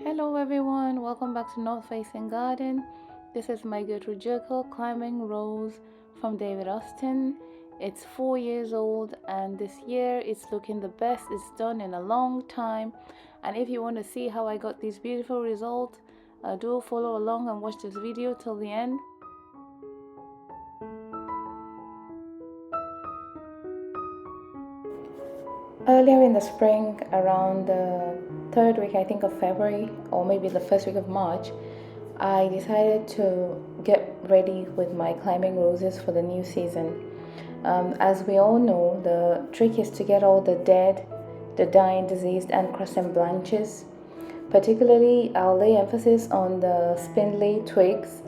Hello everyone, welcome back to North Facing Garden. This is my Gertrude Jekyll Climbing rose from David Austin. It's 4 years old and this year it's looking the best it's done in a long time. And if you want to see how I got these beautiful results, do follow along and watch this video till the end. Earlier in the spring, around the third week, I think, of February, or maybe the first week of March, I decided to get ready with my climbing roses for the new season. As we all know, the trick is to get all the dead, the dying, diseased, and crossing branches. Particularly, I'll lay emphasis on the spindly twigs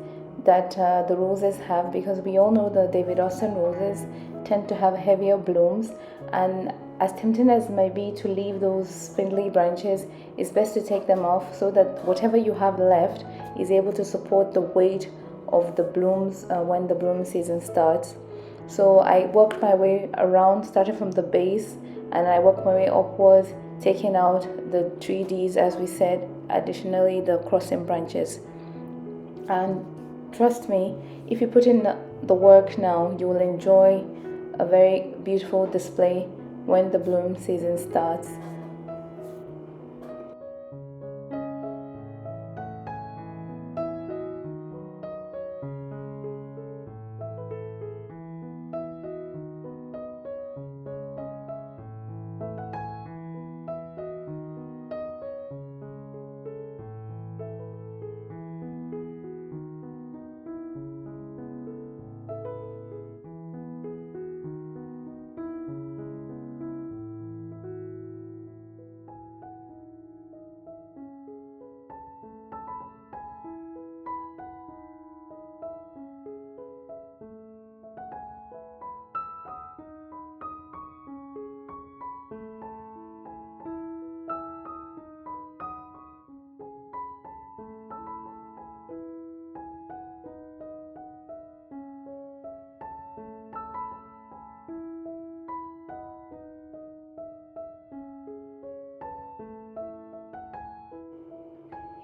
that the roses have, because we all know the David Austin roses tend to have heavier blooms, and as tempting as it may be to leave those spindly branches, it's best to take them off so that whatever you have left is able to support the weight of the blooms when the bloom season starts. So I worked my way around, starting from the base, and I worked my way upwards, taking out the 3Ds, as we said, additionally the crossing branches. And trust me, if you put in the work now, you will enjoy a very beautiful display when the bloom season starts.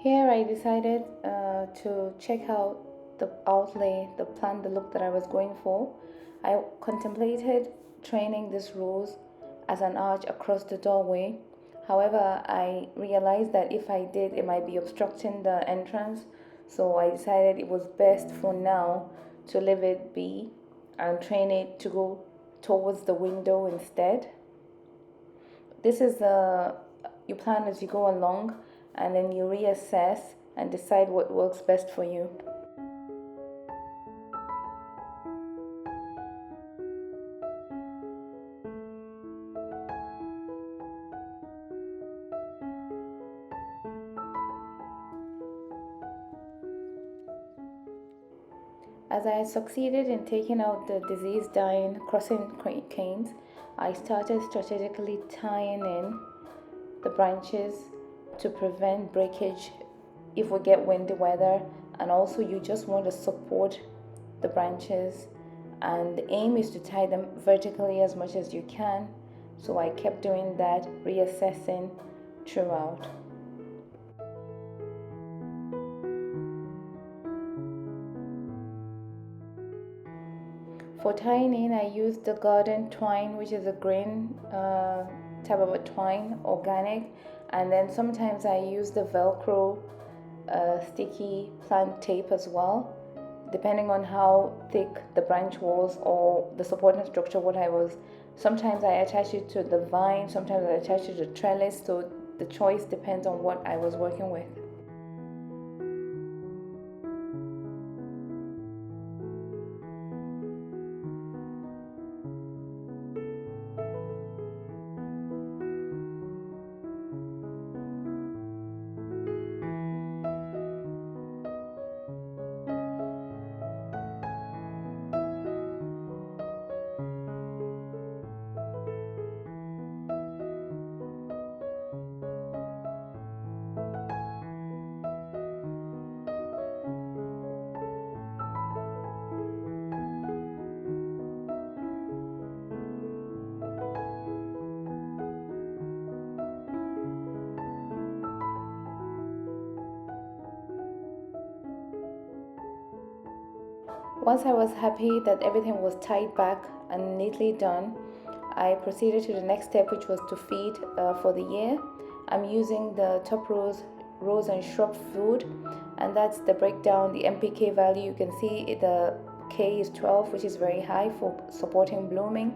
Here I decided to check out the outlay, the plan, the look that I was going for. I contemplated training this rose as an arch across the doorway. However, I realized that if I did, it might be obstructing the entrance. So I decided it was best for now to leave it be and train it to go towards the window instead. This is you plan as you go along, and then you reassess and decide what works best for you. As I had succeeded in taking out the disease dying crossing canes, I started strategically tying in the branches to prevent breakage if we get windy weather, and also you just want to support the branches, and the aim is to tie them vertically as much as you can. So I kept doing that, reassessing throughout. For tying in, I used the garden twine, which is a green type of a twine, organic, and then sometimes I use the Velcro sticky plant tape as well, depending on how thick the branch was or the supporting structure what I was. Sometimes I attach it to the vine, sometimes I attach it to the trellis, so the choice depends on what I was working with. Once I was happy that everything was tied back and neatly done, I proceeded to the next step, which was to feed for the year. I'm using the top rose and shrub food, and that's the breakdown, the NPK value. You can see the K is 12, which is very high for supporting blooming.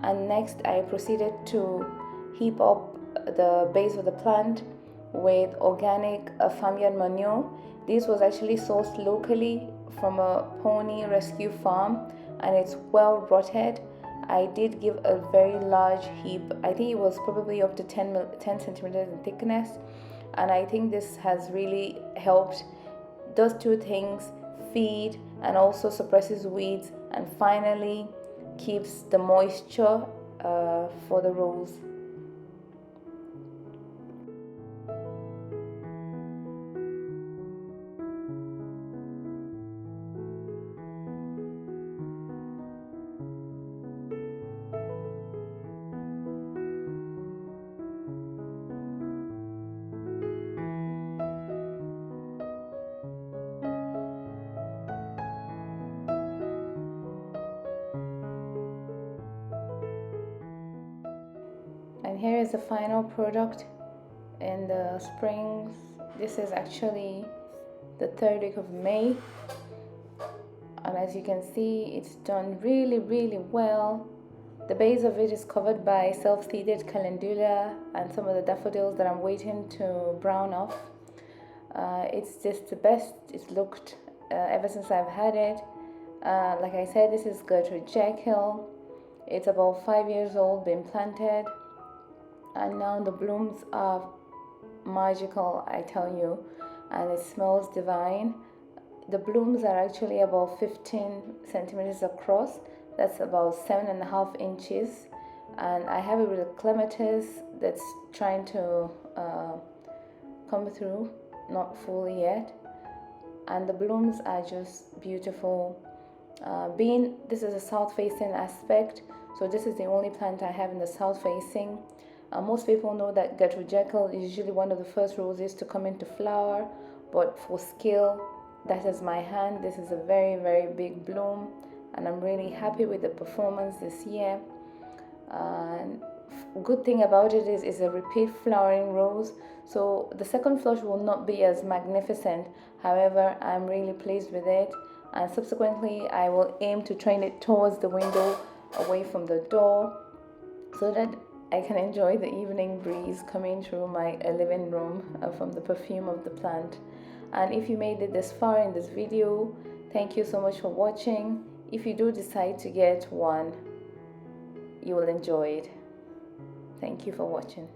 And next I proceeded to heap up the base of the plant with organic farmyard manure. This was actually sourced locally from a pony rescue farm, and it's well rotted. I did give a very large heap. I think it was probably up to 10 centimeters in thickness, and I think this has really helped. Does two things: feed and also suppresses weeds, and finally keeps the moisture for the rose. And here is the final product in the springs. This is actually the 3rd week of May, and as you can see, it's done really well. The base of it is covered by self-seeded calendula and some of the daffodils that I'm waiting to brown off. It's just the best it's looked ever since I've had it. Like I said, this is Gertrude Jekyll. It's about 5 years old, been planted, and now the blooms are magical, I tell you, and it smells divine. The blooms are actually about 15 centimeters across. That's about 7.5 inches, and I have it with a clematis that's trying to come through, not fully yet, and the blooms are just beautiful. This is a south facing aspect, so this is the only plant I have in the south facing. Most people know that Gertrude Jekyll is usually one of the first roses to come into flower, but for scale, that is my hand. This is a very big bloom, and I'm really happy with the performance this year. And good thing about it is it's a repeat flowering rose, so the second flush will not be as magnificent. However, I'm really pleased with it, and subsequently I will aim to train it towards the window away from the door so that I can enjoy the evening breeze coming through my living room from the perfume of the plant. And if you made it this far in this video, thank you so much for watching. If you do decide to get one, you will enjoy it. Thank you for watching.